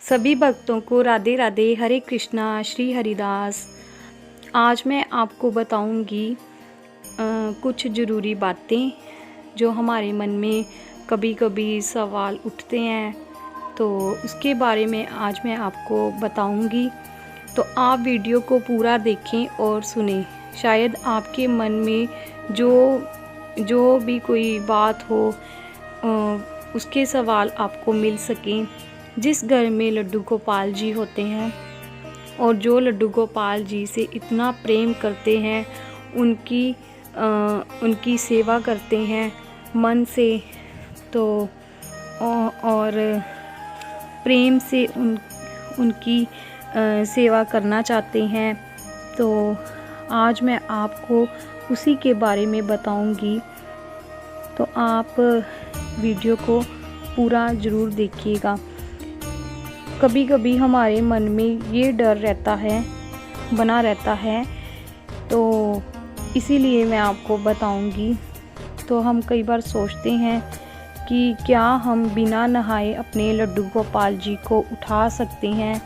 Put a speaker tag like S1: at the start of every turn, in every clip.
S1: सभी भक्तों को राधे राधे, हरे कृष्णा, श्री हरिदास। आज मैं आपको बताऊंगी कुछ ज़रूरी बातें जो हमारे मन में कभी कभी सवाल उठते हैं, तो उसके बारे में आज मैं आपको बताऊंगी। तो आप वीडियो को पूरा देखें और सुनें। शायद आपके मन में जो भी कोई बात हो उसके सवाल आपको मिल सकें। जिस घर में लड्डू गोपाल जी होते हैं और जो लड्डू गोपाल जी से इतना प्रेम करते हैं, उनकी सेवा करते हैं मन से, तो और प्रेम से उनकी सेवा करना चाहते हैं, तो आज मैं आपको उसी के बारे में बताऊंगी। तो आप वीडियो को पूरा ज़रूर देखिएगा। कभी कभी हमारे मन में ये डर बना रहता है, तो इसीलिए मैं आपको बताऊंगी। तो हम कई बार सोचते हैं कि क्या हम बिना नहाए अपने लड्डू गोपाल जी को उठा सकते हैं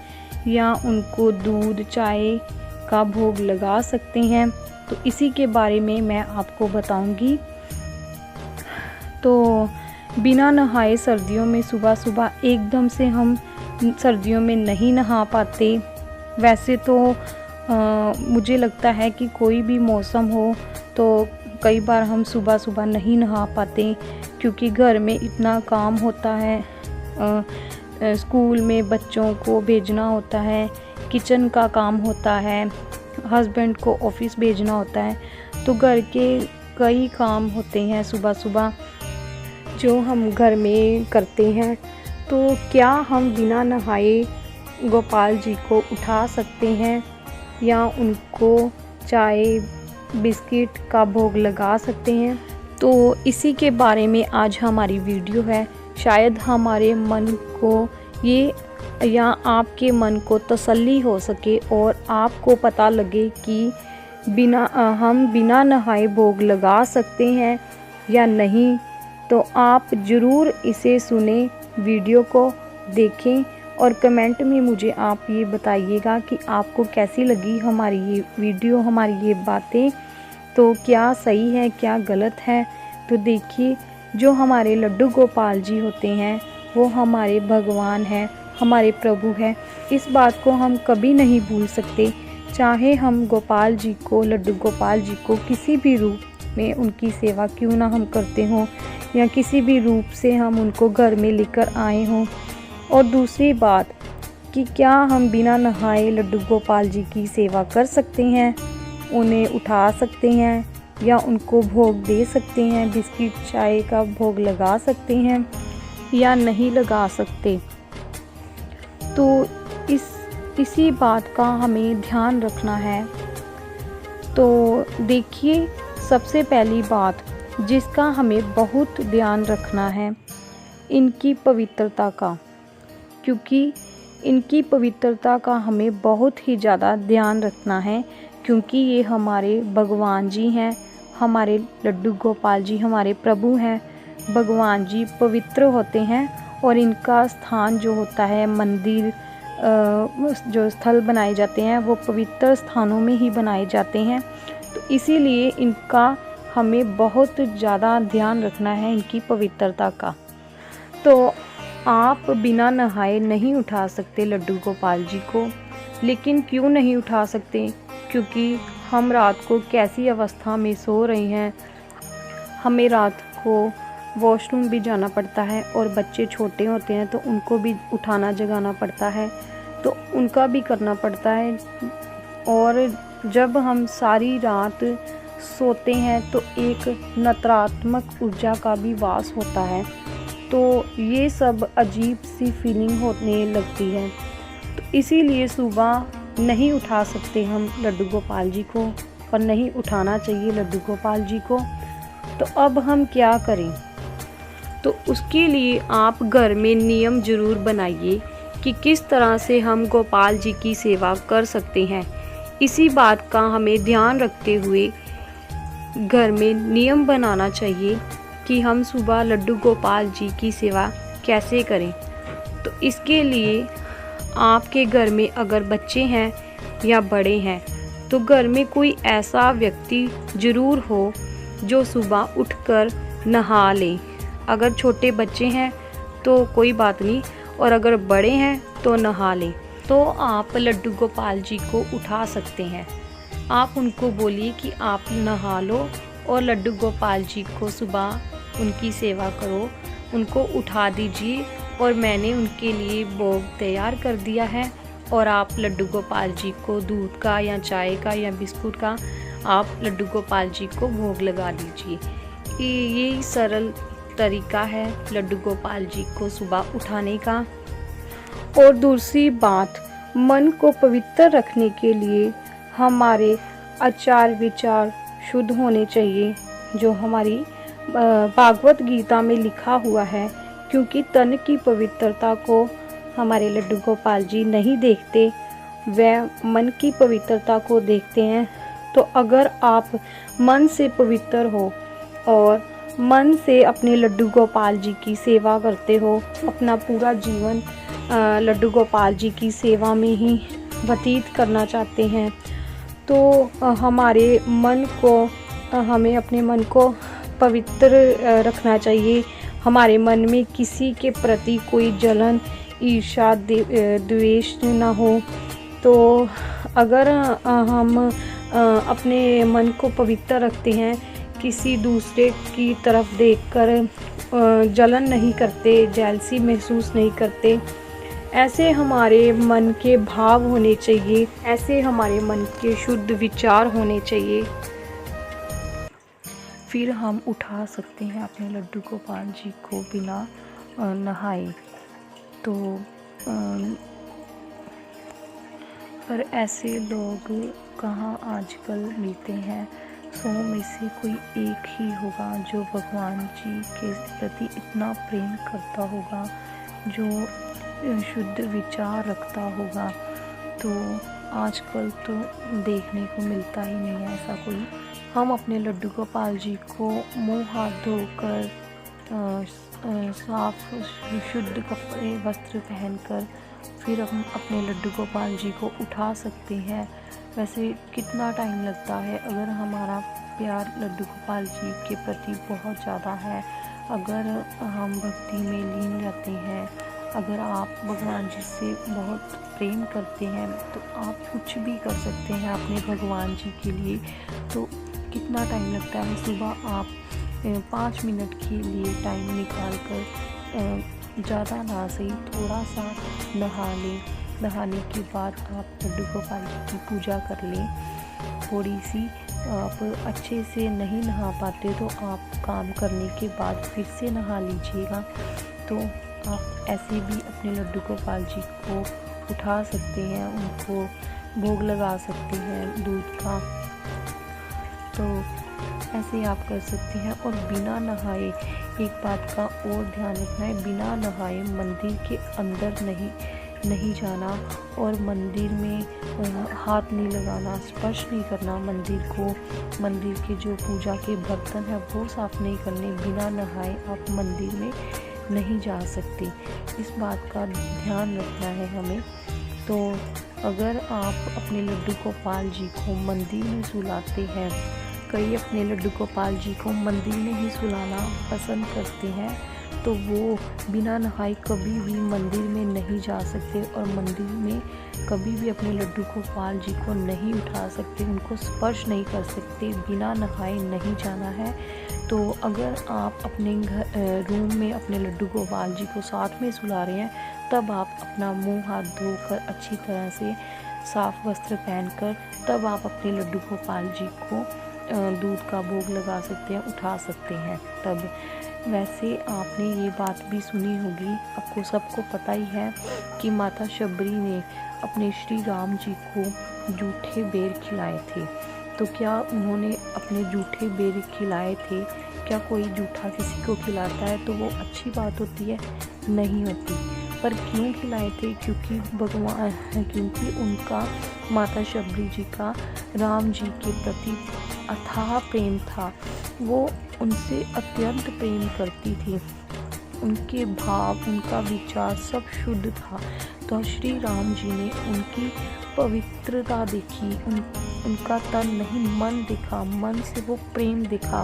S1: या उनको दूध चाय का भोग लगा सकते हैं। तो इसी के बारे में मैं आपको बताऊंगी। तो बिना नहाए सर्दियों में सुबह सुबह एकदम से हम सर्दियों में नहीं नहा पाते। वैसे तो मुझे लगता है कि कोई भी मौसम हो तो कई बार हम सुबह सुबह नहीं नहा पाते, क्योंकि घर में इतना काम होता है। स्कूल में बच्चों को भेजना होता है, किचन का काम होता है, हस्बैंड को ऑफिस भेजना होता है, तो घर के कई काम होते हैं सुबह सुबह जो हम घर में करते हैं। तो क्या हम बिना नहाए गोपाल जी को उठा सकते हैं या उनको चाय बिस्किट का भोग लगा सकते हैं? तो इसी के बारे में आज हमारी वीडियो है। शायद हमारे मन को ये या आपके मन को तसल्ली हो सके और आपको पता लगे कि हम बिना नहाए भोग लगा सकते हैं या नहीं। तो आप ज़रूर इसे सुने, वीडियो को देखें और कमेंट में मुझे आप ये बताइएगा कि आपको कैसी लगी हमारी ये वीडियो, हमारी ये बातें। तो क्या सही है, क्या गलत है? तो देखिए, जो हमारे लड्डू गोपाल जी होते हैं वो हमारे भगवान हैं, हमारे प्रभु हैं। इस बात को हम कभी नहीं भूल सकते। चाहे हम गोपाल जी को, लड्डू गोपाल जी को किसी भी रूप में उनकी सेवा क्यों ना हम करते हों या किसी भी रूप से हम उनको घर में लेकर आए हों। और दूसरी बात कि क्या हम बिना नहाए लड्डू गोपाल जी की सेवा कर सकते हैं, उन्हें उठा सकते हैं या उनको भोग दे सकते हैं, बिस्किट चाय का भोग लगा सकते हैं या नहीं लगा सकते। तो इसी बात का हमें ध्यान रखना है। तो देखिए, सबसे पहली बात जिसका हमें बहुत ध्यान रखना है, इनकी पवित्रता का, क्योंकि इनकी पवित्रता का हमें बहुत ही ज़्यादा ध्यान रखना है, क्योंकि ये हमारे भगवान जी हैं, हमारे लड्डू गोपाल जी हमारे प्रभु हैं। भगवान जी पवित्र होते हैं और इनका स्थान जो होता है, मंदिर जो स्थल बनाए जाते हैं वो पवित्र स्थानों में ही बनाए जाते हैं। तो इसीलिए इनका हमें बहुत ज़्यादा ध्यान रखना है, इनकी पवित्रता का। तो आप बिना नहाए नहीं उठा सकते लड्डू गोपाल जी को। लेकिन क्यों नहीं उठा सकते? क्योंकि हम रात को कैसी अवस्था में सो रहे हैं, हमें रात को वॉशरूम भी जाना पड़ता है और बच्चे छोटे होते हैं तो उनको भी उठाना जगाना पड़ता है, तो उनका भी करना पड़ता है। और जब हम सारी रात सोते हैं तो एक नकारात्मक ऊर्जा का भी वास होता है, तो ये सब अजीब सी फीलिंग होने लगती है। तो इसीलिए सुबह नहीं उठा सकते हम लड्डू गोपाल जी को और नहीं उठाना चाहिए लड्डू गोपाल जी को। तो अब हम क्या करें? तो उसके लिए आप घर में नियम ज़रूर बनाइए कि किस तरह से हम गोपाल जी की सेवा कर सकते हैं। इसी बात का हमें ध्यान रखते हुए घर में नियम बनाना चाहिए कि हम सुबह लड्डू गोपाल जी की सेवा कैसे करें। तो इसके लिए आपके घर में अगर बच्चे हैं या बड़े हैं तो घर में कोई ऐसा व्यक्ति ज़रूर हो जो सुबह उठकर नहा ले। अगर छोटे बच्चे हैं तो कोई बात नहीं, और अगर बड़े हैं तो नहा लें। तो आप लड्डू गोपाल जी को उठा सकते हैं। आप उनको बोलिए कि आप नहा लो और लड्डू गोपाल जी को सुबह उनकी सेवा करो, उनको उठा दीजिए और मैंने उनके लिए भोग तैयार कर दिया है। और आप लड्डू गोपाल जी को दूध का या चाय का या बिस्कुट का आप लड्डू गोपाल जी को भोग लगा दीजिए। ये सरल तरीका है लड्डू गोपाल जी को सुबह उठाने का। और दूसरी बात, मन को पवित्र रखने के लिए हमारे आचार विचार शुद्ध होने चाहिए, जो हमारी भागवत गीता में लिखा हुआ है। क्योंकि तन की पवित्रता को हमारे लड्डू गोपाल जी नहीं देखते, वह मन की पवित्रता को देखते हैं। तो अगर आप मन से पवित्र हो और मन से अपने लड्डू गोपाल जी की सेवा करते हो, अपना पूरा जीवन लड्डू गोपाल जी की सेवा में ही व्यतीत करना चाहते हैं, तो हमें अपने मन को पवित्र रखना चाहिए। हमारे मन में किसी के प्रति कोई जलन, ईर्ष्या, द्वेष ना हो। तो अगर हम अपने मन को पवित्र रखते हैं, किसी दूसरे की तरफ देखकर जलन नहीं करते, जेलसी महसूस नहीं करते, ऐसे हमारे मन के भाव होने चाहिए, ऐसे हमारे मन के शुद्ध विचार होने चाहिए। फिर हम उठा सकते हैं अपने लड्डू गोपाल जी को बिना नहाए। तो पर ऐसे लोग कहाँ आजकल मिलते हैं। 100 में से कोई एक ही होगा जो भगवान जी के प्रति इतना प्रेम करता होगा, जो शुद्ध विचार रखता होगा। तो आजकल तो देखने को मिलता ही नहीं है ऐसा कोई। हम अपने लड्डू गोपाल जी को मुंह हाथ धोकर साफ शुद्ध कपड़े वस्त्र पहनकर फिर हम अपने लड्डू गोपाल जी को उठा सकते हैं। वैसे कितना टाइम लगता है, अगर हमारा प्यार लड्डू गोपाल जी के प्रति बहुत ज़्यादा है, अगर हम भक्ति में लीन रहते हैं, अगर आप भगवान जी से बहुत प्रेम करते हैं, तो आप कुछ भी कर सकते हैं अपने भगवान जी के लिए। तो कितना टाइम लगता है, सुबह आप 5 मिनट के लिए टाइम निकाल कर ज़्यादा ना सही थोड़ा सा नहा लें। नहाने के बाद आप लड्डू गोपाल जी की पूजा कर लें। थोड़ी सी आप अच्छे से नहीं नहा पाते तो आप काम करने के बाद फिर से नहा लीजिएगा। तो आप ऐसे भी अपने लड्डू गोपाल जी को उठा सकते हैं, उनको भोग लगा सकते हैं दूध का। तो ऐसे आप कर सकते हैं। और बिना नहाए, एक बात का और ध्यान रखना है, बिना नहाए मंदिर के अंदर नहीं जाना और मंदिर में हाथ नहीं लगाना, स्पर्श नहीं करना मंदिर को। मंदिर के जो पूजा के बर्तन हैं वो साफ़ नहीं करने। बिना नहाए आप मंदिर में नहीं जा सकते, इस बात का ध्यान रखना है हमें। तो अगर आप अपने लड्डू गोपाल जी को मंदिर में सुलाते हैं, कई अपने लड्डू गोपाल जी को मंदिर में ही सुलाना पसंद करते हैं, तो वो बिना नहाए कभी भी मंदिर में नहीं जा सकते और मंदिर में कभी भी अपने लड्डू गोपाल जी को नहीं उठा सकते, उनको स्पर्श नहीं कर सकते। बिना नहाए नहीं जाना है। तो अगर आप अपने रूम में अपने लड्डू गोपाल जी को साथ में सुला रहे हैं, तब आप अपना मुंह हाथ धोकर अच्छी तरह से साफ वस्त्र पहनकर तब आप अपने लड्डू गोपाल जी को दूध का भोग लगा सकते हैं, उठा सकते हैं। तब वैसे आपने ये बात भी सुनी होगी, आपको सबको पता ही है कि माता शबरी ने अपने श्री राम जी को जूठे बेर खिलाए थे। तो क्या उन्होंने अपने जूठे बेर खिलाए थे? क्या कोई जूठा किसी को खिलाता है तो वो अच्छी बात होती है? नहीं होती। पर क्यों खिलाए थे? क्योंकि उनका माता शबरी जी का राम जी के प्रति अथाह प्रेम था। वो उनसे अत्यंत प्रेम करती थी। उनके भाव, उनका विचार सब शुद्ध था। तो श्री राम जी ने उनकी पवित्रता देखी, उनका तन नहीं मन दिखा, मन से वो प्रेम दिखा।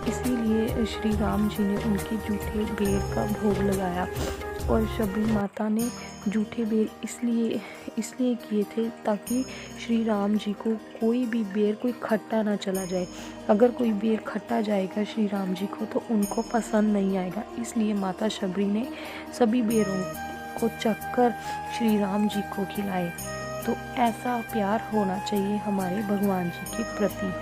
S1: इसीलिए श्री राम जी ने उनके जूठे बेर का भोग लगाया। और शबरी माता ने जूठे बेर इसलिए किए थे ताकि श्री राम जी को कोई भी बेर कोई खट्टा ना चला जाए। अगर कोई बेर खट्टा जाएगा श्री राम जी को तो उनको पसंद नहीं आएगा। इसलिए माता शबरी ने सभी बेरों को चखकर श्री राम जी को खिलाए। तो ऐसा प्यार होना चाहिए हमारे भगवान जी के प्रति।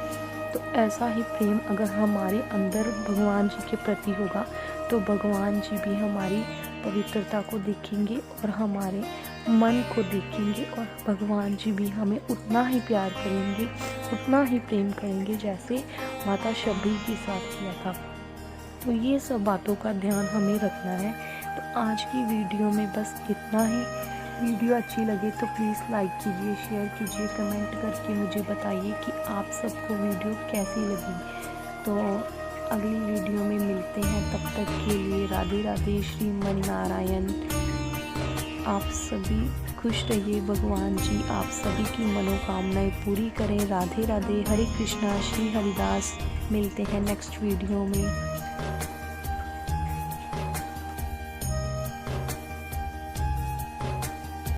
S1: तो ऐसा ही प्रेम अगर हमारे अंदर भगवान जी के प्रति होगा तो भगवान जी भी हमारी पवित्रता को देखेंगे और हमारे मन को देखेंगे, और भगवान जी भी हमें उतना ही प्यार करेंगे, उतना ही प्रेम करेंगे जैसे माता शबरी के साथ किया था। तो ये सब बातों का ध्यान हमें रखना है। तो आज की वीडियो में बस इतना ही। वीडियो अच्छी लगे तो प्लीज़ लाइक कीजिए, शेयर कीजिए, कमेंट करके मुझे बताइए कि आप सबको वीडियो कैसी लगी। तो अगली वीडियो में मिलते हैं, तब तक के लिए राधे राधे, श्रीमन नारायण। आप सभी खुश रहिए, भगवान जी आप सभी की मनोकामनाएं पूरी करें। राधे राधे, हरे कृष्णा, श्री हरिदास। मिलते हैं नेक्स्ट वीडियो में।